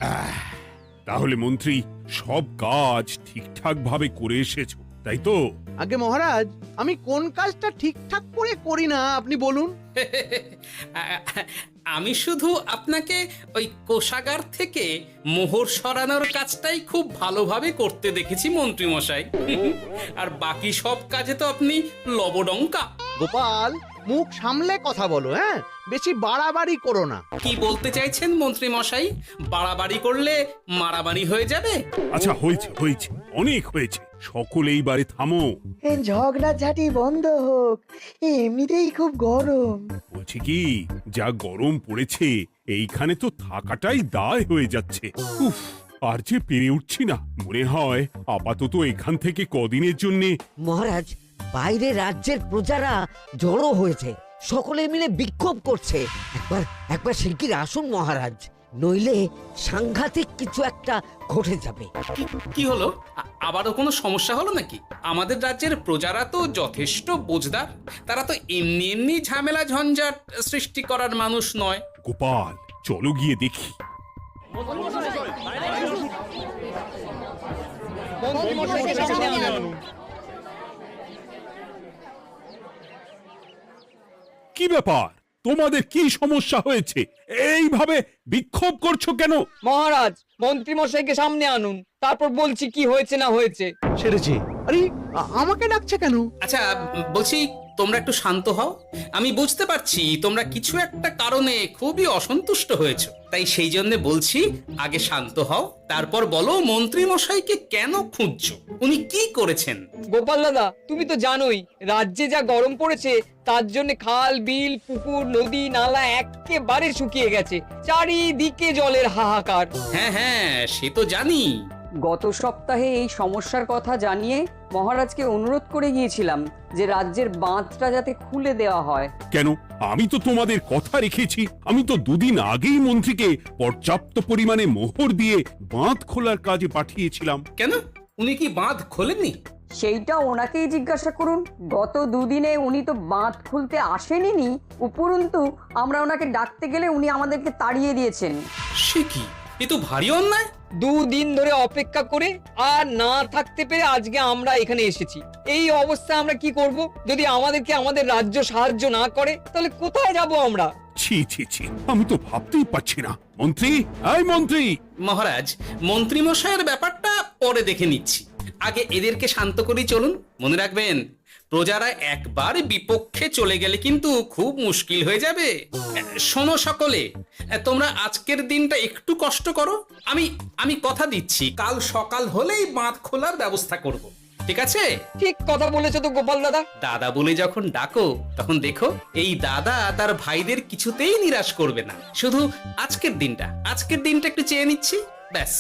আহ, তাহলে মন্ত্রী সব কাজ ঠিকঠাক ভাবে করে এসেছো, তাই তো? আগে মহারাজ, আমি কোন কাজটা ঠিকঠাক করে করি না আপনি বলুন। আমি শুধু আপনাকে ওই কোষাগার থেকে মোহর সরানোর কাজটাই খুব ভালোভাবে করতে দেখেছি মন্ত্রী মশাই। আর বাকি সব কাজে তো আপনি লবডঙ্কা। গোপাল, মুখ সামলে কথা বলো, হ্যাঁ? বেশি বাড়াবাড়ি করো না। কি বলতে চাইছেন মন্ত্রী মশাই? বাড়াবাড়ি করলে মারামারি হয়ে যাবে? আচ্ছা, হয়েছে হয়েছে, অনেক হয়েছে, সকলে এইবারে থামো। ঝগড়াঝাটি বন্ধ হোক, এমনিতেই খুব গরম। বলছি কি, যা গরম পড়েছে এইখানে তো থাকাটাই দায় হয়ে যাচ্ছে। উফ, আর যে পেরে উঠছি না। মনে হয় আপাতত এখান থেকে কদিনের জন্যে। মহারাজ, বাইরে রাজ্যের প্রজারা জড়ো হয়েছে, সকলে মিলে বিক্ষোভ করছে। একবার একবার শিগগির আসুন মহারাজ, নইলে সাংঘাতিক কিছু একটা ঘটে যাবে। কি হলো? আবারও কোনো সমস্যা হলো নাকি? আমাদের রাজ্যের প্রজারা তো যথেষ্ট বোঝদার, তারা তো এমনি এমনি ঝামেলা ঝঞ্ঝাট সৃষ্টি করার মানুষ নয়। গোপাল, চলো গিয়ে দেখি। কি ব্যাপার, তোমাদের কি সমস্যা হয়েছে? এইভাবে বিক্ষোভ করছো কেন? মহারাজ, মন্ত্রী মশাইকে সামনে আনুন, তারপর বলছি কি হয়েছে না হয়েছে। সেরেছে। আরে, আমাকে ডাকছে কেন? আচ্ছা, বলছি তোমরা একটু শান্ত হও। আমি বুঝতে পারছি তোমরা কিছু একটা কারণে খুবই অসন্তুষ্ট হয়েছো, তাই সেই জন্য বলছি আগে শান্ত হও, তারপর বলো মন্ত্রী মশাইকে কেন খুঁজছো, উনি কি করেছেন? গোপাল দাদা, তুমি তো জানোই রাজ্যে যা গরম পড়েছে, তার জন্য খাল বিল পুকুর নদী নালা একেবারে শুকিয়ে গেছে, চারিদিকে জলের হাহাকার। হ্যাঁ হ্যাঁ, সে তো জানি। গত সপ্তাহে এই সমস্যার কথা জানিয়ে মহারাজকে অনুরোধ করে গিয়েছিলাম যে রাজ্যের বাঁধটা যাতে খুলে দেওয়া হয়। কেন? আমি তো তোমাদের কথা রেখেছি। আমি তো দুদিন আগেই মন্ত্রীকে পর্যাপ্ত পরিমাণে মোহর দিয়ে বাঁধ খোলার কাজে পাঠিয়েছিলাম। কেন, উনি কি বাঁধ খোলেননি? সেইটা ওনাকেই জিজ্ঞাসা করুন। গত দুদিনে উনি তো বাঁধ খুলতে আসেনি, উপরন্তু আমরা ওনাকে ডাকতে গেলে উনি আমাদেরকে তাড়িয়ে দিয়েছেন। সে কি, এ তো ভারী অন্যায়। দুদিন ধরে অপেক্ষা করে আর না থাকতে পেরে আজকে আমরা এখানে এসেছি। এই অবস্থা আমরা কি করব? যদি আমাদেরকে আমাদের রাজ্য সাহায্য না করে তাহলে কোথায় যাব আমরা? ছি ছি ছি, আমি তো ভাবতেই পারছি না। মন্ত্রী, এই মন্ত্রী! মহারাজ, মন্ত্রী মশাইয়ের ব্যাপারটা পরে দেখে নিচ্ছি, আগে এদেরকে শান্ত করেই চলুন। মনে রাখবেন, প্রজারা একবার বিপক্ষে চলে গেলে কিন্তু খুব মুশকিল হয়ে যাবে। শোনো সকলে, তোমরা আজকের দিনটা একটু কষ্ট করো। আমি কথা দিচ্ছি, কাল সকাল হলেই বাঁধ খোলার ব্যবস্থা করব, ঠিক আছে? ঠিক কথা বলেছো তো গোপাল দাদা। দাদা বলে যখন ডাকো, তখন দেখো এই দাদা তার ভাইদের কিছুতেই নিরাশ করবে না। শুধু আজকের দিনটা একটু চেয়ে নিচ্ছি, ব্যাস।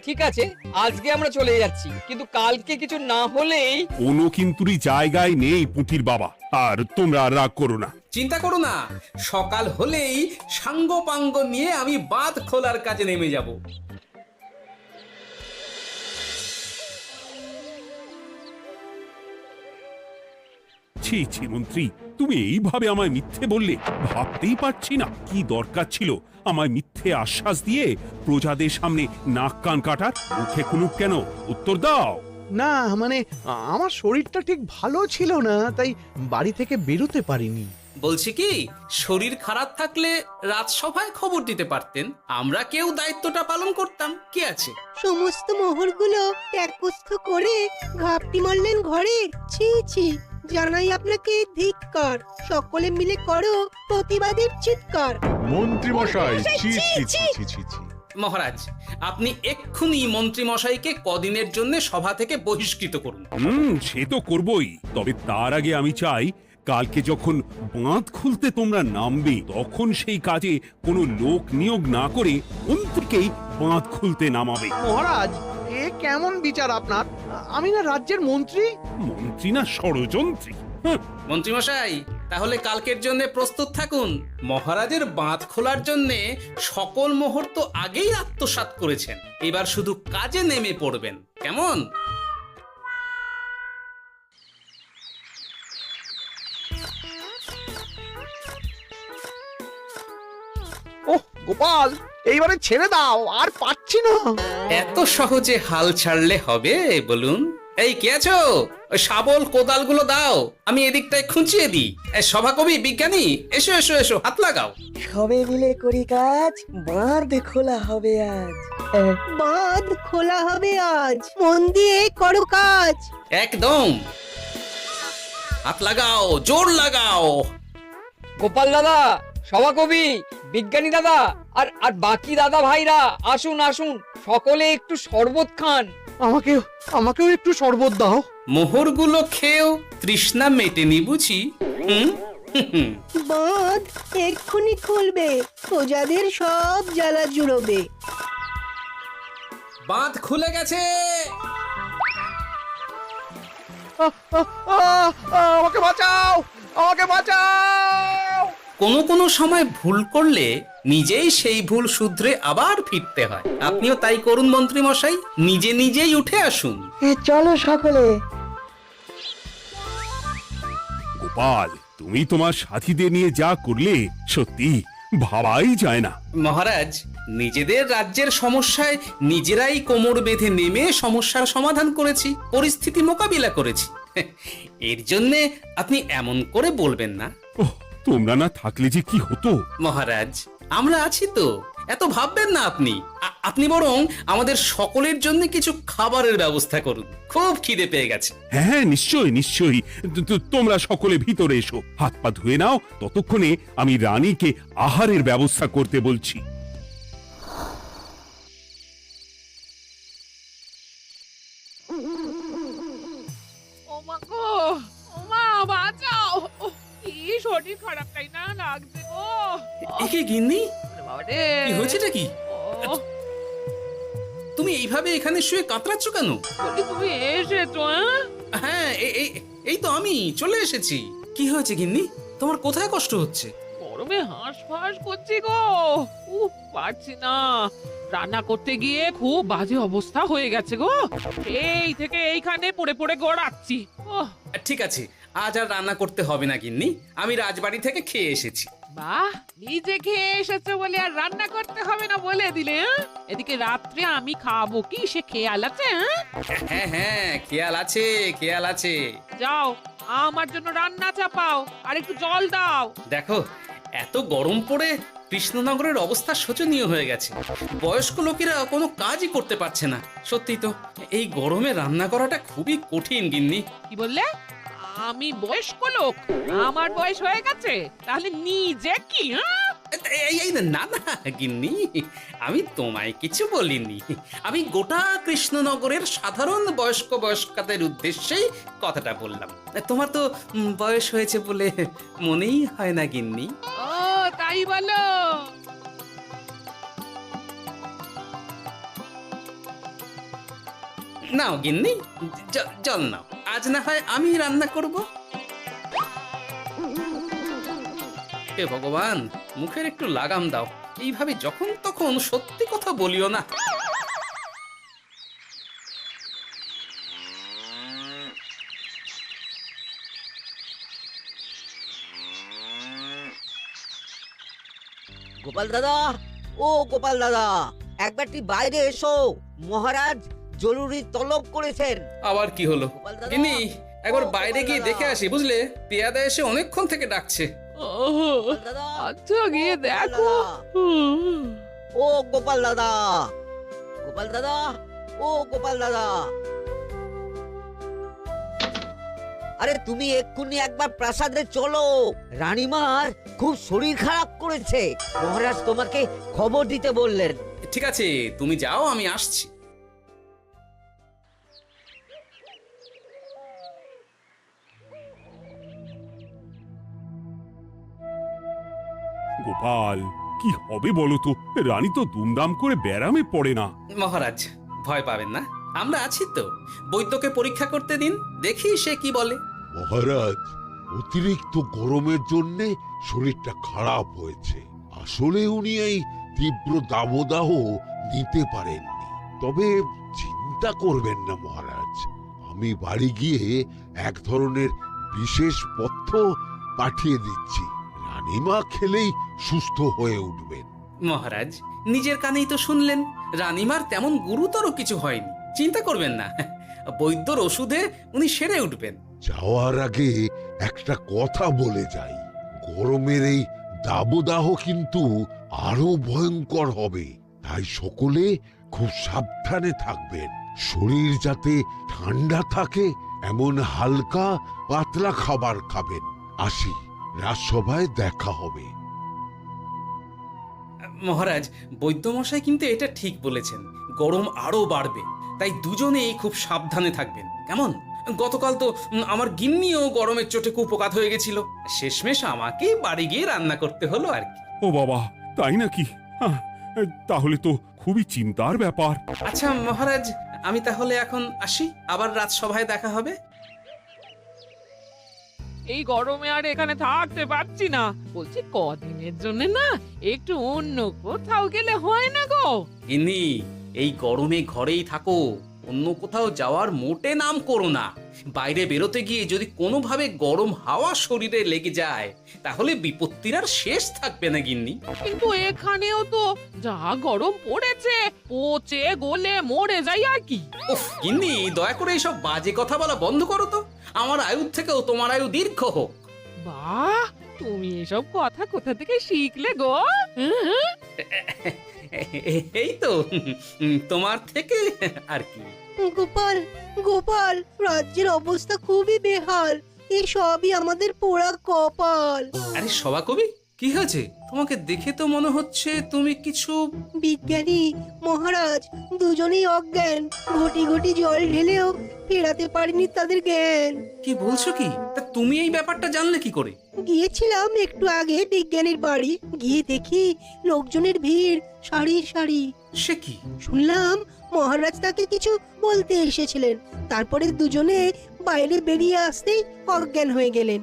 ঠিক আছে, আজকে আমরা চলে যাচ্ছি, কিন্তু কালকে কিছু না হলেই। কোনো কিন্তুরই জায়গায় নেই পুঁটির বাবা। আর তোমরা রাগ করো না। চিন্তা করো না, সকাল হলেই সাঙ্গ পাঙ্গ নিয়ে আমি বাঁধ খোলার কাজে নেমে যাব। ছি ছি মন্ত্রী, তুমি এইভাবে আমায় মিথ্যে বললে। ভাবতেই পারছি না কি দরকার ছিল আমায় মিথ্যে আশ্বাস দিয়ে প্রজাদের সামনে নাক কান কাটার। মুখে কুলুপ কেন? উত্তর দাও। না মানে, আমার শরীরটা ঠিক ভালো ছিল না, তাই বাড়ি থেকে বেরোতে পারিনি। বলছি কি, শরীর খারাপ থাকলে রাজসভায় খবর দিতে পারতেন, আমরা কেউ দায়িত্বটা পালন করতাম, কি আছে? সমস্ত মোহরগুলো ত্যাগস্থ করে ঘাপটি মারলেন ঘরে। ছি ছি, জানাই আপনাকে ধিক্কার। সকলে মিলে করো প্রতিবাদের চিৎকার। মন্ত্রী মশাই, ছি ছি ছি ছি ছি ছি। মহারাজ, আপনি এক্ষুনি মন্ত্রী মশাইকে কদিনের জন্য সভা থেকে বহিষ্কৃত করুন। সে তো করবই, তবে তার আগে আমি চাই কালকে যখন বাঁধ খুলতে তোমরা নামবে, তখন সেই কাজে কোনো লোক নিয়োগ না করে মন্ত্রীকেই বাঁধ খুলতে নামাবে। মহারাজ, এ কেমন বিচার আপনার? আমি না রাজ্যের মন্ত্রী। মন্ত্রী না ষড়যন্ত্রী। মন্ত্রী মশাই, তাহলে কালকের জন্য প্রস্তুত থাকুন। মহারাজের বাঁধ খোলার জন্য সকল মোহর তো আগেই আত্মসাৎ করেছেন, এবার শুধু কাজে নেমে পড়বেন, কেমন? ওহ গোপাল, এইবারে ছেড়ে দাও, আর পাচ্ছি না। এত সহজে হাল ছাড়লে হবে বলুন? এই কে আছো? ওই শাবল কোদালগুলো দাও, আমি এদিকটায় খুঁচিয়ে দিই। সভাকবি, বিজ্ঞানী, এসো এসো এসো, হাত লাগাও। সবে মিলে করি কাজ, বাঁধ খোলা হবে আজ। বাঁধ খোলা হবে আজ, মন দিয়ে করো কাজ। একদম, হাত লাগাও, জোর লাগাও। গোপাল দাদা, সভাকবি, বিজ্ঞানী দাদা আর আর বাকি দাদা ভাইরা আসুন আসুন, সকলে একটু শরবত খান। আমাকেও একটু শরবত দাও। মোহরগুলো খেয়েও তৃষ্ণা মেটেনি বুঝি? হুম হুম। বাঁধ এক্ষুনি খুলবে, প্রজাদের সব জ্বালা জুড়বে। বাঁধ খুলে গেছে। আমাকে বাঁচাও, আমাকে বাঁচাও। কোনো সময় ভুল করলে নিজেই সেই ভুল শুধরে আবার ফিরতে হয়। আপনিও তাই করুন মন্ত্রী মশাই, নিজে নিজেই উঠে আসুন। চলো সকলে। গোপাল, তুমি তোমার সাথীদের নিয়ে যা করলে সত্যি ভাবাই যায় না। মহারাজ, নিজেদের রাজ্যের সমস্যায় নিজেরাই কোমর বেঁধে নেমে সমস্যার সমাধান করেছি, পরিস্থিতি মোকাবিলা করেছি। এর জন্যে আপনি এমন করে বলবেন না। ওহ, তোমরা না থাকলে যে কি হতো। মহারাজ, আমরা আছি তো, এত ভাববেন না আপনি। আপনি বরং আমাদের সকলের জন্য কিছু খাবারের ব্যবস্থা করুন, খুব খিদে পেয়ে গেছে। হ্যাঁ, নিশ্চয়ই নিশ্চয়ই। তোমরা সকলে ভিতরে এসো, হাত পা ধুয়ে নাও। ততক্ষণে আমি রানীকে আহারের ব্যবস্থা করতে বলছি। ওমা গো, ওমা বাঁচাও, কি শরীর খারাপ, তাই না লাগছে গো। একে গিন্নি, বাবারে, কি হয়েছেটা কি? ও, তুমি এইভাবে এখানে শুয়ে কাতরাচ্ছ কেন? বলি তুমি এসেছো? হ্যাঁ, এই তো আমি চলে এসেছি। কি হয়েছে গিন্নি? তোমার কোথায় কষ্ট হচ্ছে? গরমে হাঁসফাঁস করছি গো, পারছি না। রান্না করতে গিয়ে খুব বাজে অবস্থা হয়ে গেছে গো, এই থেকে এইখানে পড়ে পড়ে গড়াচ্ছি। ওহ, ঠিক আছে, আজ আর রান্না করতে হবে না গিন্নি, আমি রাজবাড়ি থেকে খেয়ে এসেছি। বাহ, নিজে খেয়ে এসেছো বলে আর রান্না করতে হবে না বলে দিলে? এদিকে রাত্রে আমি খাবো কি, সে খেয়াল আছে? হ্যাঁ হ্যাঁ, খেয়াল আছে, খেয়াল আছে। যাও, আমার জন্য রান্না চাপাও আর একটু জল দাও। দেখো, এত গরম পড়ে কৃষ্ণনগরের অবস্থা শোচনীয় হয়ে গেছে। বয়স্ক লোকেরা কোনো কাজই করতে পারছে না। সত্যি তো, এই গরমে রান্না করাটা খুবই কঠিন গিন্নি। কি বললে? আমি বয়স্ক লোক? আমার বয়স হয়ে গেছে, তাহলে নিজে কি? এই না না গিন্নি, আমি তোমায় কিছু বলিনি। আমি গোটা কৃষ্ণনগরের সাধারণ বয়স্কাদের উদ্দেশ্যেই কথাটা বললাম। তোমার তো বয়স হয়েছে বলে মনেই হয় না গিন্নি। ও তাই বলো? নাও গিন্নি, জল নাও। আজ না হয় আমি রান্না করব। হে ভগবান, মুখের একটু লাগাম দাও। এইভাবে যখন তখন সত্যি কথা বলিও না। গোপাল দাদা, ও গোপাল দাদা, একবারটি বাইরে এসো। মহারাজ জরুরি তলব করেছেন। আবার কি হলো? গোপাল দাদা, গিন্নি, একবার ও বাইরে গোপাল গিয়ে দাদা। দেখে আসি, বুঝলে? পেয়াদা এসে অনেকক্ষণ থেকে ডাকছে। ও, গোপাল দাদা, আচ্ছা গিয়ে গোপাল দেখো। দাদা। ও গোপাল দাদা, গোপাল দাদা, ও গোপাল দাদা। আরে তুমি এক্ষুনি একবার প্রাসাদে চলো, রানীমার খুব শরীর খারাপ করেছে। মহারাজ তোমাকে খবর দিতে বললেন। ঠিক আছে, তুমি যাও, আমি আসছি। গোপাল, কি হবে বলো তো? রানী তো দুমদাম করে ব্যারামে পড়ে না। মহারাজ, ভয় পাবেন না, আমরা আছি তো। বৈদ্যকে পরীক্ষা করতে দিন, দেখি সে কি বলে। মহারাজ, অতিরিক্ত গরমের জন্য শরীরটা খারাপ হয়েছে। আসলে উনি এই তীব্র দাবদাহ নিতে পারেননি। তবে চিন্তা করবেন না মহারাজ, আমি বাড়ি গিয়ে এক ধরনের বিশেষ পথ্য পাঠিয়ে দিচ্ছি। রানীমা খেলেই সুস্থ হয়ে উঠবেন। মহারাজ, নিজের কানেই তো শুনলেন রানীমার তেমন গুরুতর কিছু হয়নি, চিন্তা করবেন না। বৈদ্যর ওষুধে উনি সেরে উঠবেন। যাওয়ার আগে একটা কথা বলে যাই, গরমের এই দাবদাহ কিন্তু আরো ভয়ঙ্কর হবে, তাই সকলে খুব সাবধানে থাকবেন। শরীর যাতে ঠান্ডা থাকে এমন হালকা পাতলা খাবার খাবেন। আসি, রাজসভায় দেখা হবে। মহারাজ, বৈদ্যমশাই কিন্তু এটা ঠিক বলেছেন, গরম আরো বাড়বে, তাই দুজনেই খুব সাবধানে থাকবেন, কেমন? গতকাল তো আমার গিন্নিও গরমের চোটে কুপোকাত হয়ে গেছিল, শেষমেশ আমাকে বাড়ি গিয়ে রান্না করতে হলো আর কি। ও বাবা, তাই নাকি? তাহলে তো খুবই চিন্তার ব্যাপার। আচ্ছা মহারাজ, আমি তাহলে এখন আসি, আবার রাজসভায় দেখা হবে। এই গরমে আর এখানে থাকতে পারছি না, বলছি কদিনের জন্য না একটু অন্য কোথাও গেলে হয় না গো? গিন্নি, এই গরমে ঘরেই থাকো, অন্য কোথাও যাওয়ার মোটে নাম করো না। বাইরে বেরোতে গিয়ে যদি কোনোভাবে গরম হাওয়া শরীরে লেগে যায় তাহলে বিপত্তির আর শেষ থাকবে না গিন্নি। কিন্তু এখানেও তো যা গরম পড়েছে, পচে গলে মরে যাই আর কি। উফ গিন্নি, দয়া করে এইসব বাজে কথা বলা বন্ধ করো তো, আমার আয়ুর থেকেও তোমার আয়ু দীর্ঘ হোক। বাহ, তুমি এসব কথা কোথা থেকে শিখলে গো? হুম? এই তো তোমার থেকে আর কি। গোপাল, গোপাল, রাজ্যের অবস্থা খুবই বেহাল। এই সবই আমাদের পোড়া কপাল। আরে সভা কবি, কি হয়েছে? তোমাকে দেখে তো মনে হচ্ছে তুমি কিছু... বিজ্ঞানী মহারাজ দুজনেই অজ্ঞান, ঘটি ঘটি জল ঢেলেও ফেরাতে পারেনি তাদের জ্ঞান। কি বলছো কি? তা তুমি এই ব্যাপারটা জানলে কি করে? গিয়েছিলাম একটু আগে বিজ্ঞানীর বাড়ি, গিয়ে দেখি লোকজনের ভিড় সারি সারি। সে কি? শুনলাম মহারাজ তাকে কিছু বলতে এসেছিলেন, তারপরে দুজনে বাইরে বেরিয়ে আসতেই অজ্ঞান হয়ে গেলেন।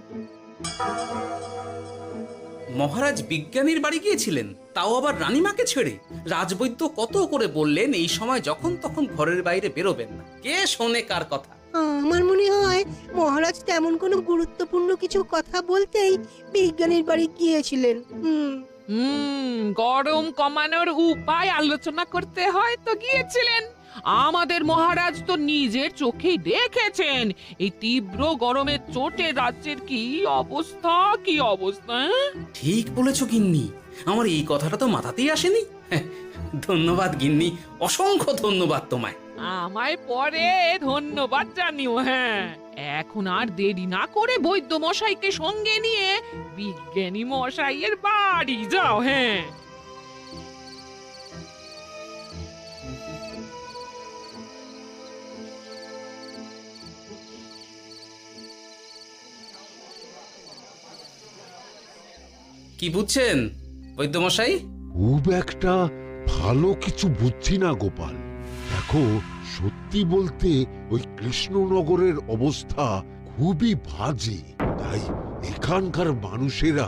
মহারাজ বিজ্ঞানীর বাড়ি গিয়েছিলেন, তাও আবার রানীমাকে ছেড়ে? রাজবৈদ্য কত করে বললেন এই সময় যখন তখন ঘরের বাইরে বেরোবেন না, কে শোনে কার কথা? আমার মনে হয় মহারাজ তেমন কোনো গুরুত্বপূর্ণ কিছু কথা বলতেই বিজ্ঞানীর বাড়ি গিয়েছিলেন। গরম কমানোর উপায় আলোচনা করতে হয় তো গিয়েছিলেন। আমাদের মহারাজ তো নিজের চোখেই দেখেছেন এই তীব্র গরমের চোটে রাজ্যের কি অবস্থা, কি অবস্থা। ঠিক বলেছো গিন্নি, আমার এই কথাটা তো মাথাতেই আসেনি। ধন্যবাদ গিন্নি, অসংখ্য ধন্যবাদ তোমায়। আমায় পরে ধন্যবাদ জানিও। হ্যাঁ, এখন আর দেরি না করে বৈদ্য মশাইকে সঙ্গে নিয়ে বিজ্ঞানী মশাইয়ের বাড়ি যাও। হ্যাঁ, কি বুঝছেন বৈদ্যমশাই? খুব একটা ভালো কিছু বুঝছি না গোপাল। দেখো, সত্যি বলতে ওই কৃষ্ণনগরের অবস্থা খুবই বাজে, তাই এখানকার মানুষেরা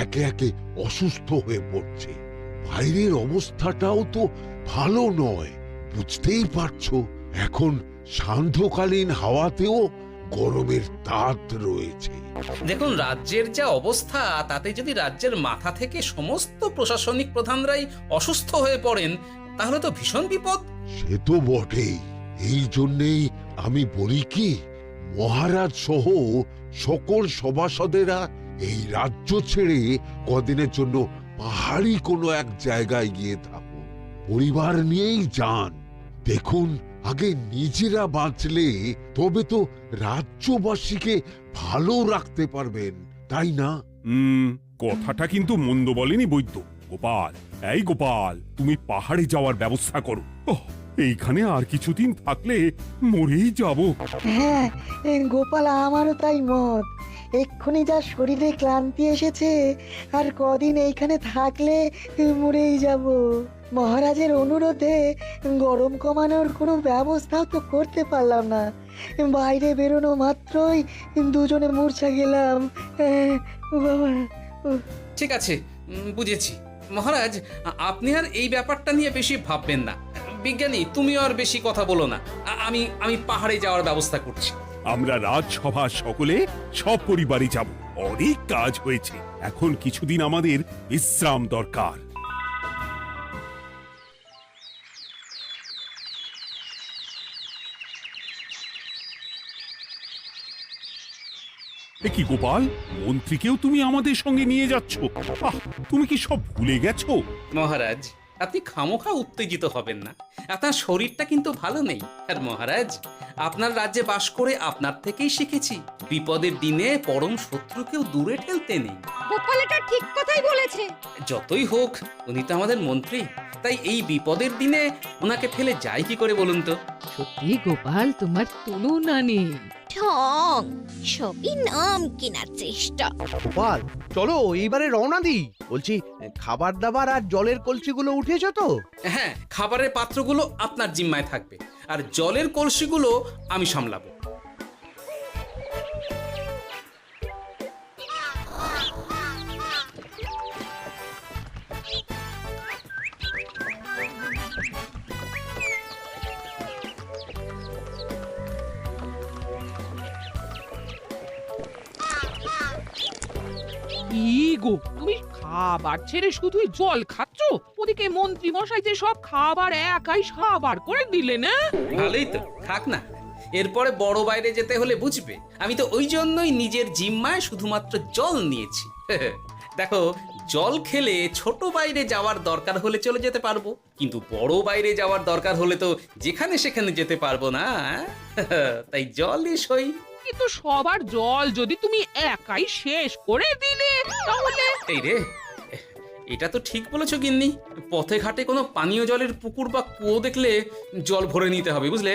একে একে অসুস্থ হয়ে পড়ছে। বাইরের অবস্থাটাও তো ভালো নয়, বুঝতেই পারছো। এখন সান্ধ্যকালীন হাওয়াতেও গরমের তাত রয়েছে। দেখুন, রাজ্যের যা অবস্থা তাতে যদি রাজ্যের মাথা থেকে সমস্ত প্রশাসনিক প্রধানরাই অসুস্থ হয়ে পড়েন তাহলে তো ভীষণ বিপদ। সে তো বটেই, এই জন্যেই আমি বলি কি, মহারাজ সহ সকল সভাসদেরা এই রাজ্য ছেড়ে কদিনের জন্য পাহাড়ি কোনো এক জায়গায় গিয়ে থাকুন, পরিবার নিয়েই যান। দেখুন, আগে নিজেরা বাঁচলে তবে তো রাজ্যবাসীকে ভালো রাখতে পারবেন, তাই না? কথাটা কিন্তু মন্দ বলেনি বৈদ্য। গোপাল, এই গোপাল, তুমি পাহাড়ে যাওয়ার ব্যবস্থা করো। এইখানে আর কিছুদিন থাকলে মরেই যাব। হ্যাঁ গোপাল, আমারও তাই মত। এক্ষুনি যা শরীরে ক্লান্তি এসেছে, আর কদিন এইখানে থাকলে মরেই যাব। মহারাজের অনুরোধে গরম কমানোর কোনো ব্যবস্থাও তো করতে পারলাম না, বাইরে বেরোনো মাত্রই দুজনে মূর্ছা গেলাম। বাবা, ঠিক আছে, বুঝেছি। মহারাজ, আপনি আর এই ব্যাপারটা নিয়ে বেশি ভাববেন না। বিজ্ঞানী, তুমি আর বেশি কথা বলো না, আমি পাহাড়ে যাওয়ার ব্যবস্থা করছি। আমরা রাজসভা সকলে সপরিবারে যাব। অনেক কাজ হয়েছে, এখন কিছুদিন আমাদের বিশ্রাম দরকার। এ কি গোপাল, মন্ত্রীকেও তুমি আমাদের সঙ্গে নিয়ে যাচ্ছ? আহ, তুমি কি সব ভুলে গেছো? মহারাজ, আপনি খামোখা উত্তেজিত হবেন না। আপনার শরীরটা কিন্তু ভালো নেই। আর মহারাজ, আপনার রাজ্যে বাস করে আপনার থেকেই শিখেছি বিপদের দিনে পরম শত্রুকেও দূরে ঠেলতে নেই। গোপাল এটা ঠিক কথাই বলেছে। যতই হোক, উনি তো আমাদের মন্ত্রী, তাই এই বিপদের দিনে ওনাকে ফেলে যায় কি করে বলুন তো? সত্যি গোপাল, তোমার তুলনা নেই। ঠং, সবই নাম কেনার চেষ্টা। গোপাল, চলো এইবারে রওনা দিই। বলছি, খাবার দাবার আর জলের কলসিগুলো উঠেছ তো? হ্যাঁ, খাবারের পাত্রগুলো আপনার জিম্মায় থাকবে, আর জলের কলসিগুলো আমি সামলাবো। কি গো, তুমি খাবার ছেড়ে শুধুই জল খাচ্ছ? ওদিকে মন্ত্রী মশাই যে সব খাবার একাই সাবার করে দিলে না? ভালোই তো, থাক না। এরপরে বড় বাইরে যেতে হলে বুঝবে। আমি তো ওই জন্যই নিজের জিম্মায় শুধুমাত্র জল নিয়েছি। দেখো, জল খেলে ছোট বাইরে যাওয়ার দরকার হলে চলে যেতে পারবো, কিন্তু বড় বাইরে যাওয়ার দরকার হলে তো যেখানে সেখানে যেতে পারবো না। তাই জলই সই। কিন্তু সবার জল যদি তুমি একাই শেষ করে দিলে তাহলে? এই রে, এটা তো ঠিক বলেছো গিন্নি। পথে ঘাটে কোনো পানীয় জলের পুকুর বা কুয়ো দেখলে জল ভরে নিতে হবে, বুঝলে?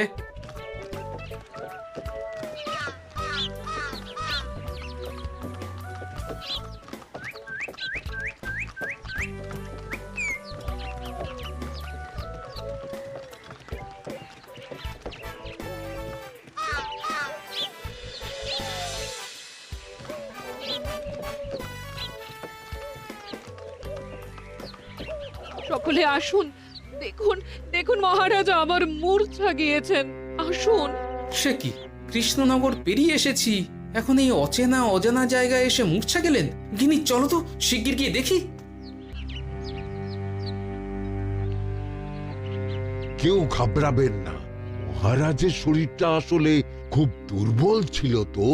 সকলে আসুন, দেখুন দেখুন, মহারাজ আবার মূর্ছা গিয়েছেন। আসুন। সে কি, কৃষ্ণনগর পেরিয়ে এসেছি, এখন এই অচেনা অজানা জায়গায় এসে মূর্ছা গেলেন? গিনি, চলো তো শিগগির গিয়ে দেখি। কেউ ঘাবড়াবেন না, মহারাজের শরীরটা আসলে খুব দুর্বল ছিল তো,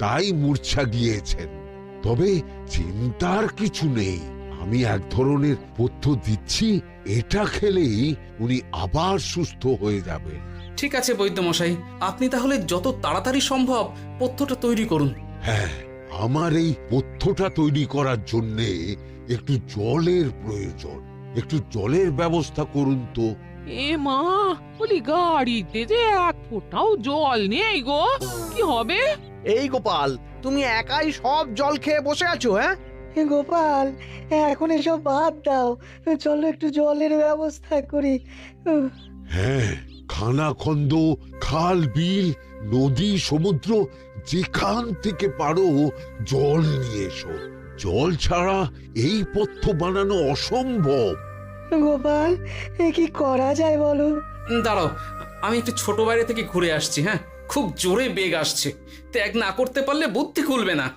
তাই মূর্ছা গিয়েছেন। তবে চিন্তার কিছু নেই, আমি এক ধরনের পথ্য দিচ্ছি, এটা খেলেই উনি আবার সুস্থ হয়ে যাবেন। ঠিক আছে বৈদ্য মশাই, আপনি তাহলে যত তাড়াতাড়ি সম্ভব পথ্যটা তৈরি করুন। হ্যাঁ, আমার এই পথ্যটা তৈরি করার জন্যে একটু জলের প্রয়োজন। একটু জলের ব্যবস্থা করুন তো। এ মা, বলি গাড়িতে যে এক ফোঁটাও জল নেই গো, কি হবে? এই গোপাল, তুমি একাই সব জল খেয়ে বসে আছো? হ্যাঁ গোপাল, এখন এসব বাদ দাও, চলো একটু জলের ব্যবস্থা করি। হ্যাঁ, খানাখন্দ, খাল, বিল, নদী, সমুদ্র, যেখান থেকে পারো জল নিয়ে এসো। জল ছাড়া এই পথ্য বানানো অসম্ভব। গোপাল, কি করা যায় বলো? দাঁড়াও, আমি একটু ছোট বাইরে থেকে ঘুরে আসছি। হ্যাঁ, খুব জোরে বেগ আসছে, ত্যাগ না করতে পারলে বুদ্ধি খুলবে না।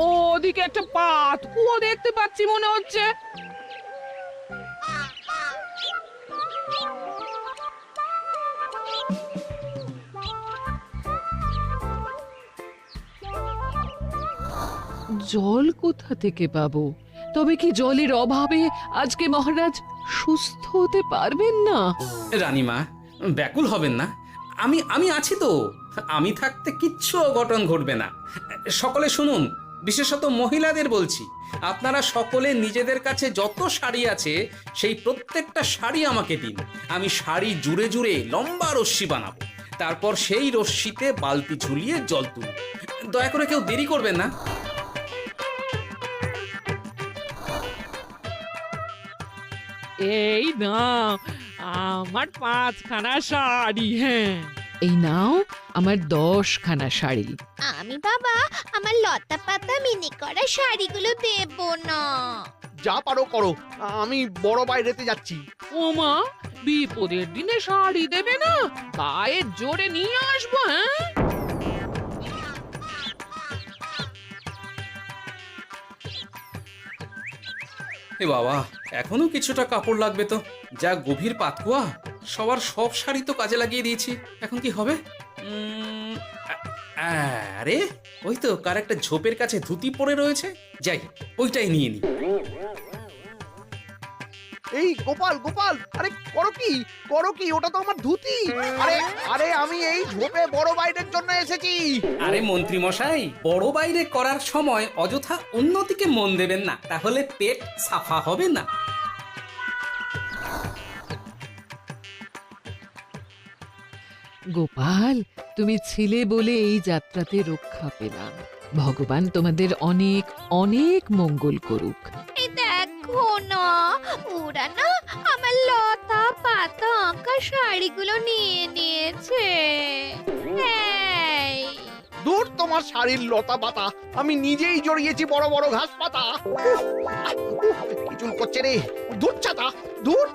ওদিকে একটা পাত কুয়ো দেখতে পাচ্ছি মনে হচ্ছে। জল কোথা থেকে পাবো? তবে কি জলের অভাবে আজকে মহারাজ সুস্থ হতে পারবেন না? রানীমা, ব্যাকুল হবেন না, আমি আমি আছি তো। আমি থাকতে কিচ্ছু অঘটন ঘটবে না। সকলে শুনুন, বিশেষত মহিলাদের বলছি, আপনারা সকলে নিজেদের কাছে যত শাড়ি আছে সেই প্রত্যেকটা শাড়ি আমাকে দিন। আমি শাড়ি জুড়ে জুড়ে লম্বা রশ্মি বানাবো, তারপর সেই রশ্মিতে বালতি ঝুলিয়ে জল তুলব। দয়া করে কেউ দেরি করবেন না। এই নাও আমার 5খানা শাড়ি। হ্যাঁ, এই নাও আমার 10খানা শাড়ি। আমি বাবা আমার লতা পাতা মিনি করা শাড়িগুলো দেব না। যা পারো করো, আমি বড় বাইরেতে যাচ্ছি। ওমা, বিপদের দিনে শাড়ি দেবে না? গায়ের জোরে নিয়ে আসবো। হ্যাঁ, এ বাবা, এখনো কিছুটা কাপড় লাগবে তো। যা গভীর পাতকুয়া, সবার সব শাড়ি তো কাজে লাগিয়ে দিয়েছি, এখন কি হবে? আরে ওই তো কার একটা ঝোপের কাছে ধুতি পড়ে রয়েছে, যাই ওইটাই নিয়ে নি। এই গোপাল গোপাল, আরে করো কি ওটা তো আমার ধুতি। আরে আরে আমি এই ঝোপে বড় বাইরের জন্য এসেছি। আরে মন্ত্রী মশাই, বড় বাইরে করার সময় অযথা অন্যদিকে মন দেবেন না, তাহলে পেট সাফা হবে না। গোপাল, তুমি ছিলে বলে এই যাত্রাতে রক্ষা পেলাম। ভগবান তোমাদের অনেক অনেক মঙ্গল করুক। এই দেখো না, ওরা না আমার লতা পাতা আঁকা শাড়িগুলো নিয়ে নিয়েছে। এই, দূর তোমার শাড়ির লতা পাতা, আমি নিজেই জড়িয়েছি বড় বড় ঘাস পাতা। কিছু করছে রে, দূর ছাতা দূর।